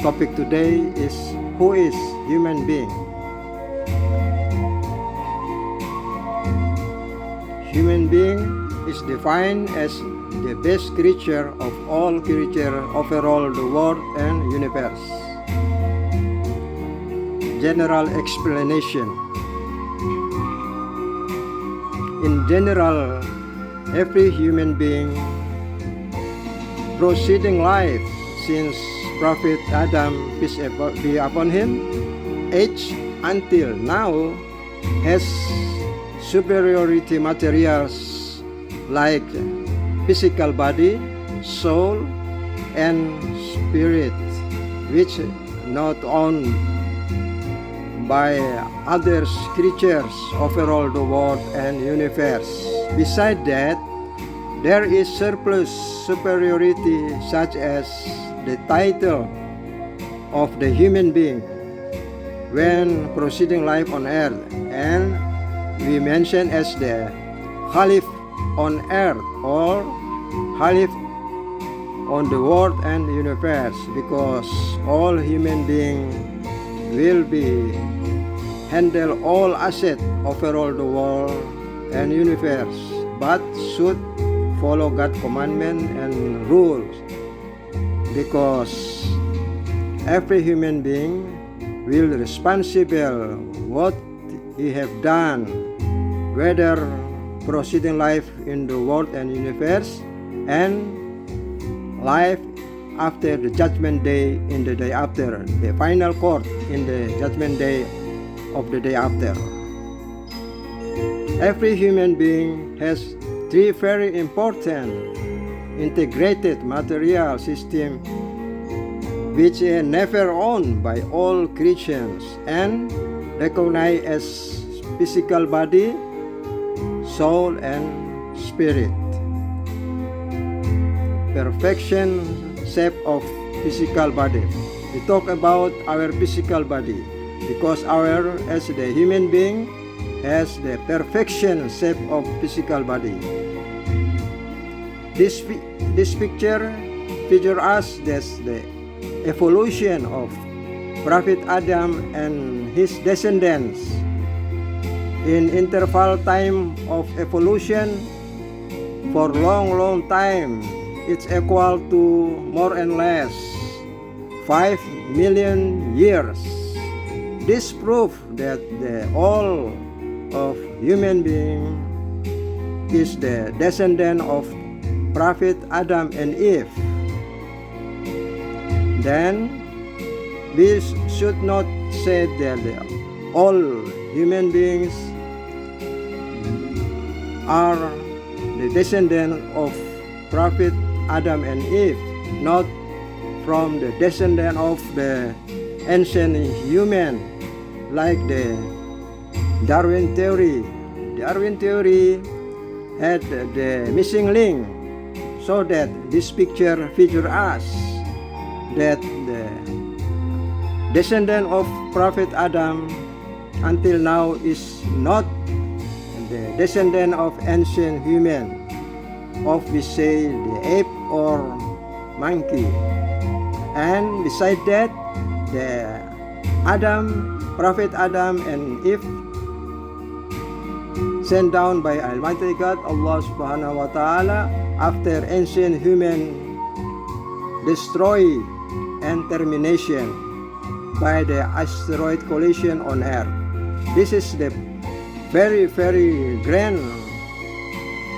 topic today is who is human being? Human being is defined as the best creature of all creatures overall the world and universe. General explanation. In general, every human being proceeding life since Prophet Adam, peace be upon him, age until now has superiority materials like physical body, soul, and spirit, which not owned by other creatures overall the world and universe. Besides that, there is surplus superiority such as the title of the human being when proceeding life on earth, and we mention as the Khalif on earth or Khalif on the world and universe, because all human beings will be handle all assets overall the world and universe, but should follow God's commandment and rules, because every human being will responsible what he have done, whether proceeding life in the world and universe and life after the judgment day, in the day after, the final court in the judgment day of the day after. Every human being has three very important integrated material system which are never owned by all Christians and recognized as physical body, soul, and spirit. Perfection shape of physical body. We talk about our physical body because our as the human being has the perfection shape of physical body. This picture features us as the evolution of Prophet Adam and his descendants. In interval time of evolution for long time, it's equal to more and less 5 million years. This proves that the all of human being is the descendant of Prophet Adam and Eve. Then we should not say that all human beings are the descendant of Prophet Adam and Eve, not from the descendant of the ancient human, like the Darwin theory. Darwin theory had the missing link, so that this picture features us that the descendant of Prophet Adam until now is not the descendant of ancient human, of we say the ape or monkey. And beside that, the Prophet Adam and Eve sent down by Almighty God, Allah subhanahu wa ta'ala, after ancient human destroy and termination by the asteroid collision on Earth. This is the very grand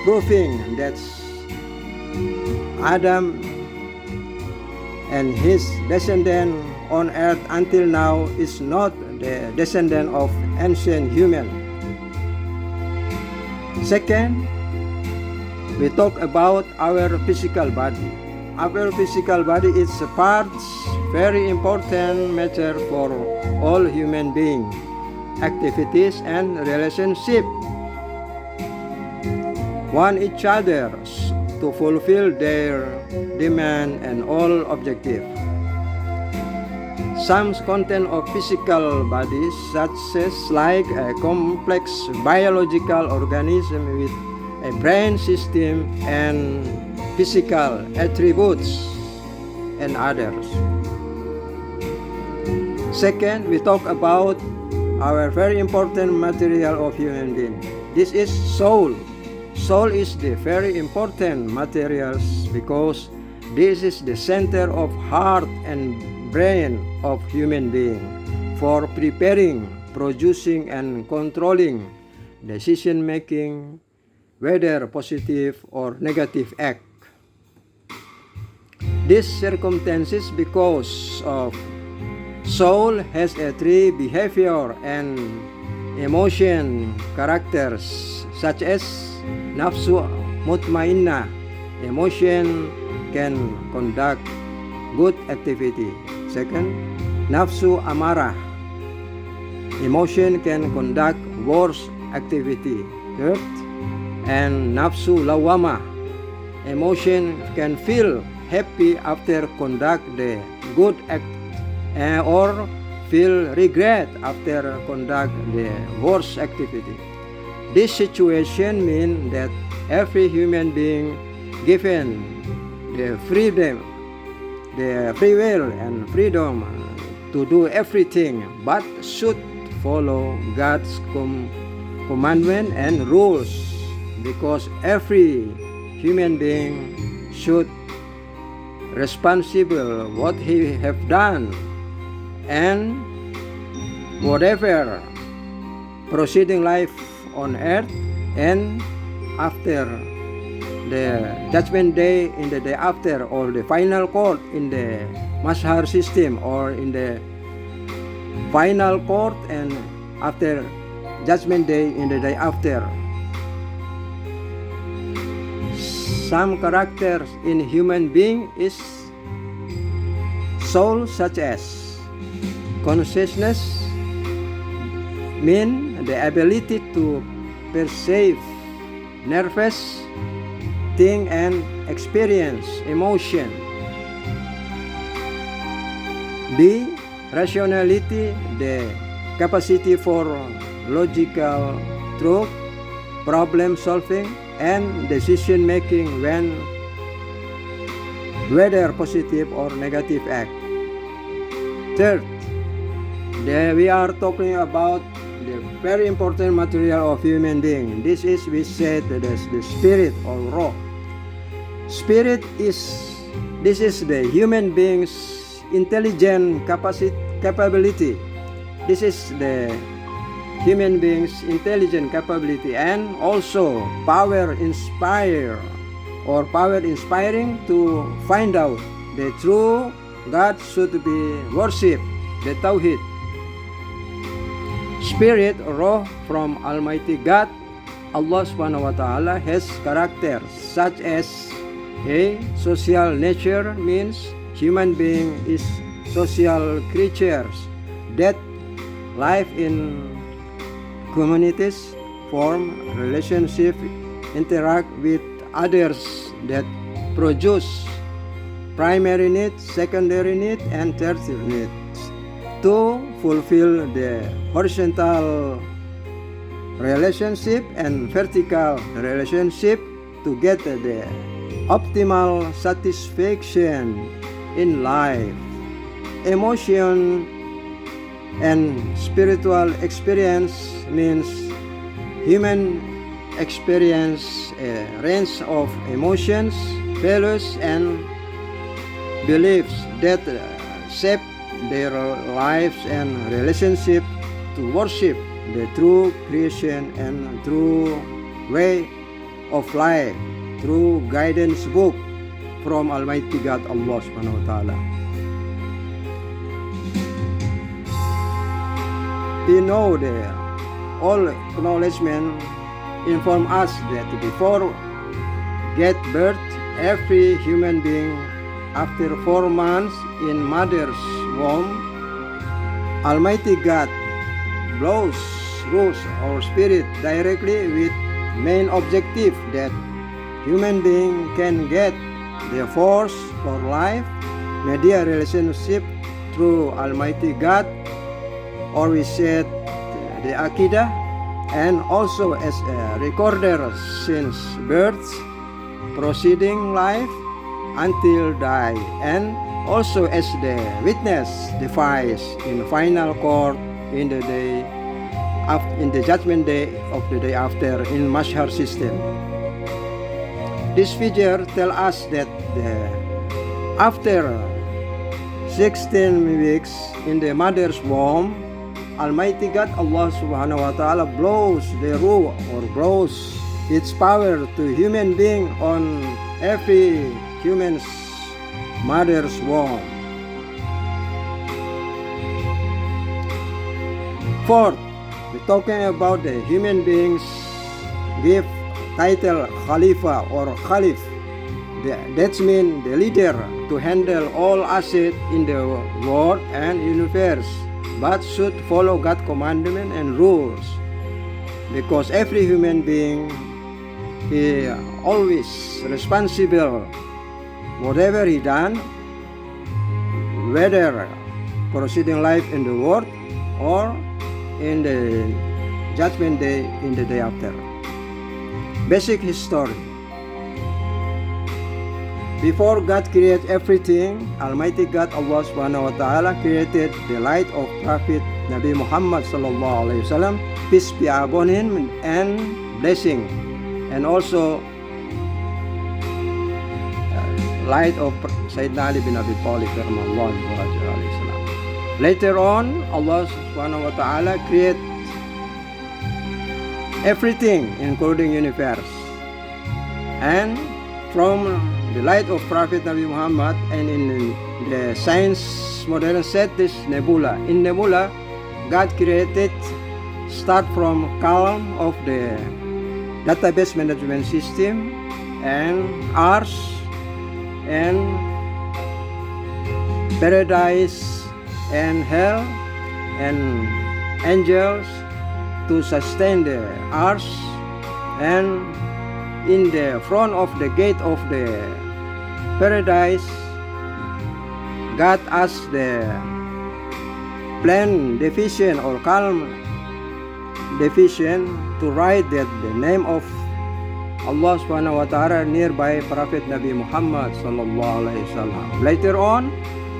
proving that Adam and his descendant on earth until now is not the descendant of ancient human. Second, we talk about our physical body. Our physical body is a part, very important matter for all human beings, activities and relationship. Want each other to fulfill their demand and all objective. Some content of physical bodies, such as like a complex biological organism with a brain system and physical attributes and others. Second, we talk about our very important material of human being. This is soul. Soul is the very important materials because this is the center of heart and brain of human being for preparing, producing, and controlling decision making, whether positive or negative act. These circumstances because of soul has a three behavior and emotion characters such as nafsu mutmainnah. Emotion can conduct good activity. Second, nafsu amarah. Emotion can conduct worse activity. Third, and nafsu lawamah. Emotion can feel happy after conduct the good act or feel regret after conduct the worst activity. This situation means that every human being given the freedom, the free will and freedom to do everything, but should follow God's commandment and rules, because every human being should responsible what he have done, and whatever proceeding life on earth and after the judgment day, in the day after, or the final court in the Mashar system, or in the final court and after judgment day in the day after. Some characters in human being is soul, such as consciousness, mean the ability to perceive, nervous, think and experience emotion. B. Rationality, the capacity for logical truth, problem solving, and decision making when whether positive or negative act. Third, we are talking about the very important material of human being. This is, we said, the spirit or roh. Spirit is, this is the human being's intelligent capability. This is the human being's intelligent capability, and also power inspiring to find out the true God should be worshipped, the Tawhid. Spirit, roh from Almighty God, Allah subhanahu wa ta'ala, has characters such as a social nature, means human being is social creatures that live in communities, form relationship, interact with others, that produce primary needs, secondary needs, and tertiary needs to fulfill the horizontal relationship and vertical relationship to get the optimal satisfaction in life. Emotion and spiritual experience means human experience a range of emotions, values, and beliefs that shape their lives and relationship to worship the true creation and true way of life through guidance book from Almighty God, Allah subhanahu wa ta'ala. We know the all acknowledgement inform us that before get birth, every human being after 4 months in mother's womb, Almighty God blows rules or spirit directly with main objective that human being can get the force for life, media relationship through Almighty God, or we said the Aqidah, and also as a recorder since birth, proceeding life until die, and also as the witness defies in final court in the judgment day of the day after in Mashhar system. This figure tells us that after 16 weeks in the mother's womb, Almighty God Allah subhanahu wa ta'ala blows the ruh or blows its power to human being on every human's mother's womb. Fourth, we're talking about the human beings give title Khalifa or Khalif. That means the leader to handle all assets in the world and universe, but should follow God's commandment and rules, because every human being is always responsible whatever he done, whether proceeding life in the world or in the judgment day in the day after. Basic history. Before God created everything, Almighty God Allah subhanahu wa ta'ala created the light of Prophet Nabi Muhammad sallallahu alaihi wasallam, peace be upon him and blessing, and also light of Sayyidina Ali bin Abi Talib karamallahu wajhahu. Later on, Allah subhanahu wa ta'ala created everything including universe, and from the light of Prophet Nabi Muhammad, and in the science modern set this nebula. In nebula, God created start from calm of the database management system and Ars and paradise and hell and angels to sustain the Ars, and in the front of the gate of the paradise, God asked the plan deficient or calm deficient to write that the name of Allah subhanahu wa ta'ala nearby Prophet Nabi Muhammad sallallahu alaihi wasallam. Later on,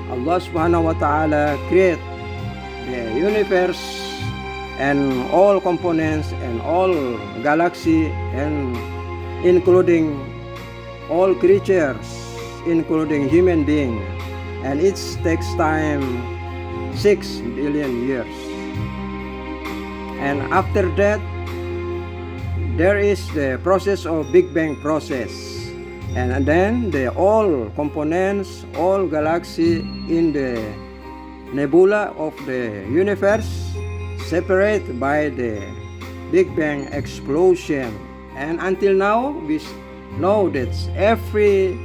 Allah subhanahu wa ta'ala create the universe and all components and all galaxy, and including all creatures, including human being, and it takes time 6 billion years. And after that, there is the process of Big Bang process, and then the all components, all galaxy in the nebula of the universe separate by the Big Bang explosion. And until now, we know that every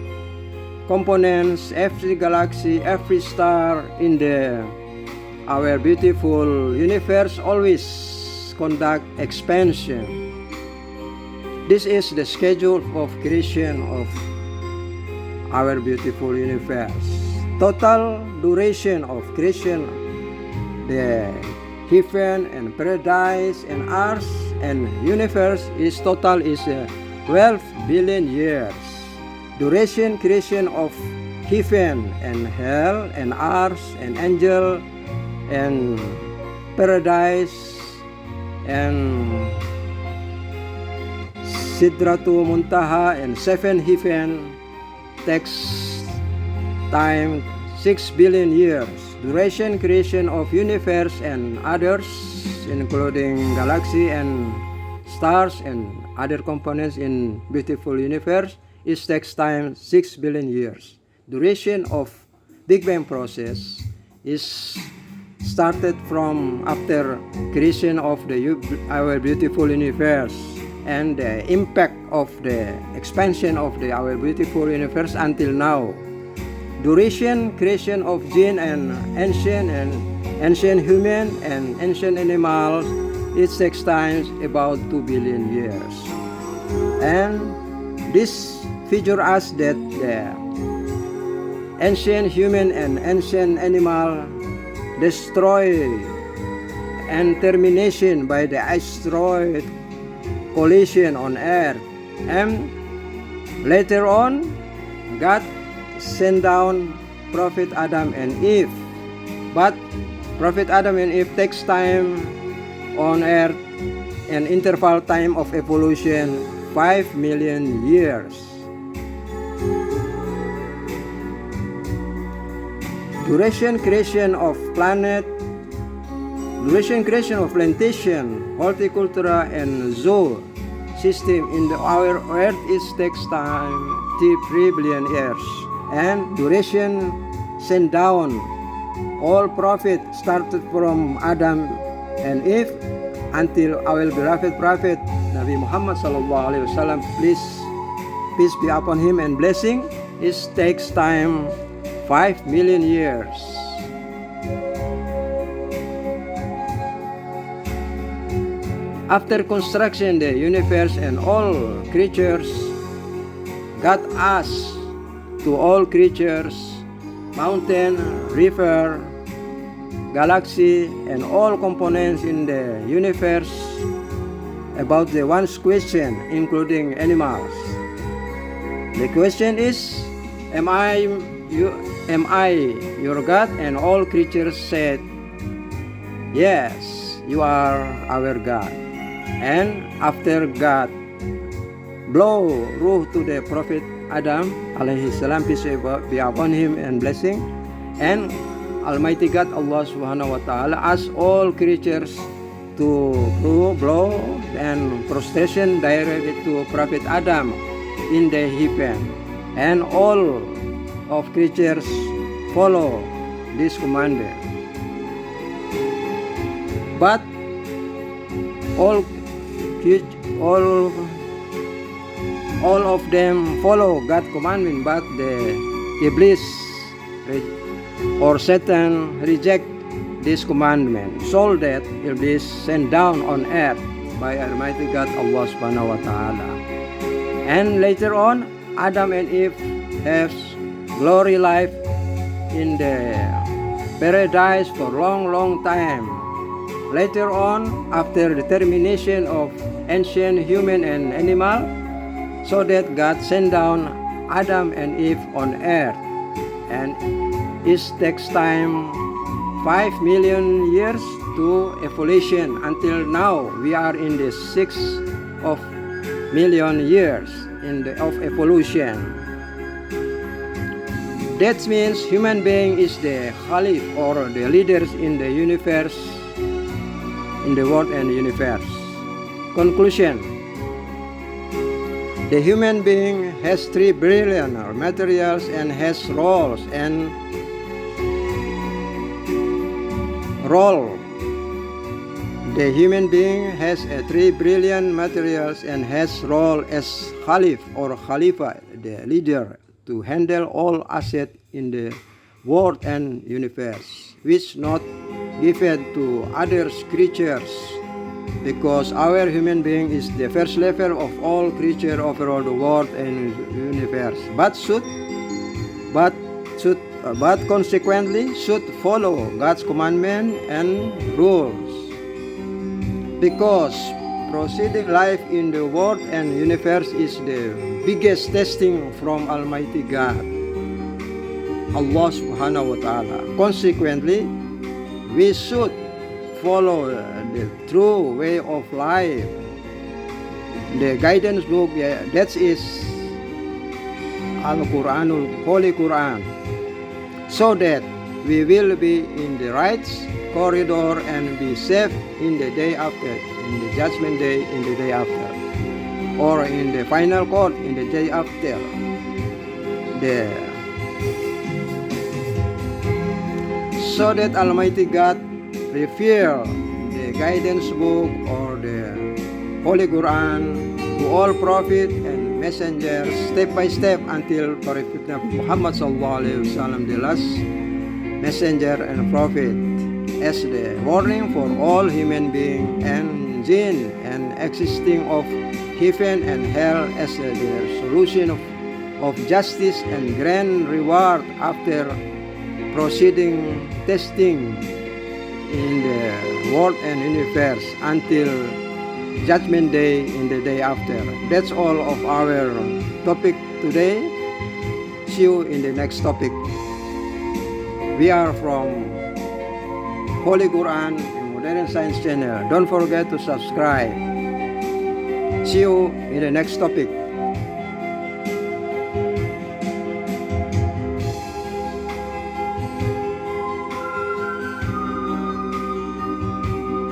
components, every galaxy, every star in our beautiful universe always conduct expansion. This is the schedule of creation of our beautiful universe. Total duration of creation, the heaven and paradise and earth and universe is total is 12 billion years. Duration creation of heaven and hell and earth and angel and paradise and Sidratu Muntaha and 7 heaven takes time 6 billion years. Duration creation of universe and others, including galaxy and stars and other components in beautiful universe, it takes time 6 billion years. Duration of Big Bang process is started from after creation of our beautiful universe, and the impact of the expansion of our beautiful universe until now. Duration creation of jinn and ancient human and ancient animals, it takes time about 2 billion years. And this figure us that the ancient human and ancient animal destroy and termination by the asteroid collision on Earth, and later on God sent down Prophet Adam and Eve. But Prophet Adam and Eve takes time on earth, an interval time of evolution 5 million years. Duration creation of planet, duration creation of plantation, horticultura and zoo system in our earth is takes time 3 billion years. And duration sent down all prophet started from Adam and Eve until our beloved prophet Nabi Muhammad sallallahu alaihi wasallam, peace be upon him and blessing, it takes time 5 million years. After construction the universe and all creatures, God asked to all creatures, mountain, river, galaxy, and all components in the universe about the one question, including animals. The question is, am I your God? And all creatures said, yes, you are our God. And after God blow ruh to the prophet Adam alaihi salam, peace be upon him and blessing, and Almighty God Allah subhanahu wa ta'ala asked all creatures to blow and prostration directed to Prophet Adam in the heaven, and all of creatures follow this command. But all of them follow God's commandment, but the Iblis or Satan reject this commandment, so that Iblis sent down on earth by Almighty God Allah subhanahu wa ta'ala. And later on, Adam and Eve have glory life in the paradise for long time. Later on, after the termination of ancient human and animal, so that God sent down Adam and Eve on earth, and it takes time 5 million years to evolution. Until now, we are in the 6 of million years of evolution. That means human being is the Khalif or the leaders in the universe, in the world and universe. Conclusion: the human being has 3 billion materials and has roles and role. The human being has 3 billion materials and has role as Khalif or Khalifa, the leader, to handle all assets in the world and universe, which not given to other creatures, because our human being is the first level of all creatures over all the world and universe, but consequently should follow God's commandment and rules, because proceeding life in the world and universe is the biggest testing from Almighty God Allah subhanahu wa ta'ala. Consequently, we should follow the true way of life, the guidance book, that is Al-Quranul Holy Quran, so that we will be in the right corridor and be safe in the day after, in the judgment day, in the day after, or in the final court in the day after. So that Almighty God reveal the guidance book or the Holy Quran to all prophets and messengers step by step until Prophet Muhammad sallallahu alaihi wasallam, the last messenger and prophet, as the warning for all human beings and jinn, and existing of heaven and hell as the solution of justice and grand reward after proceeding testing in the world and universe until judgment day in the day after. That's all of our topic today. See you in the next topic. We are from Holy Quran and Modern Science channel. Don't forget to subscribe. See you in the next topic.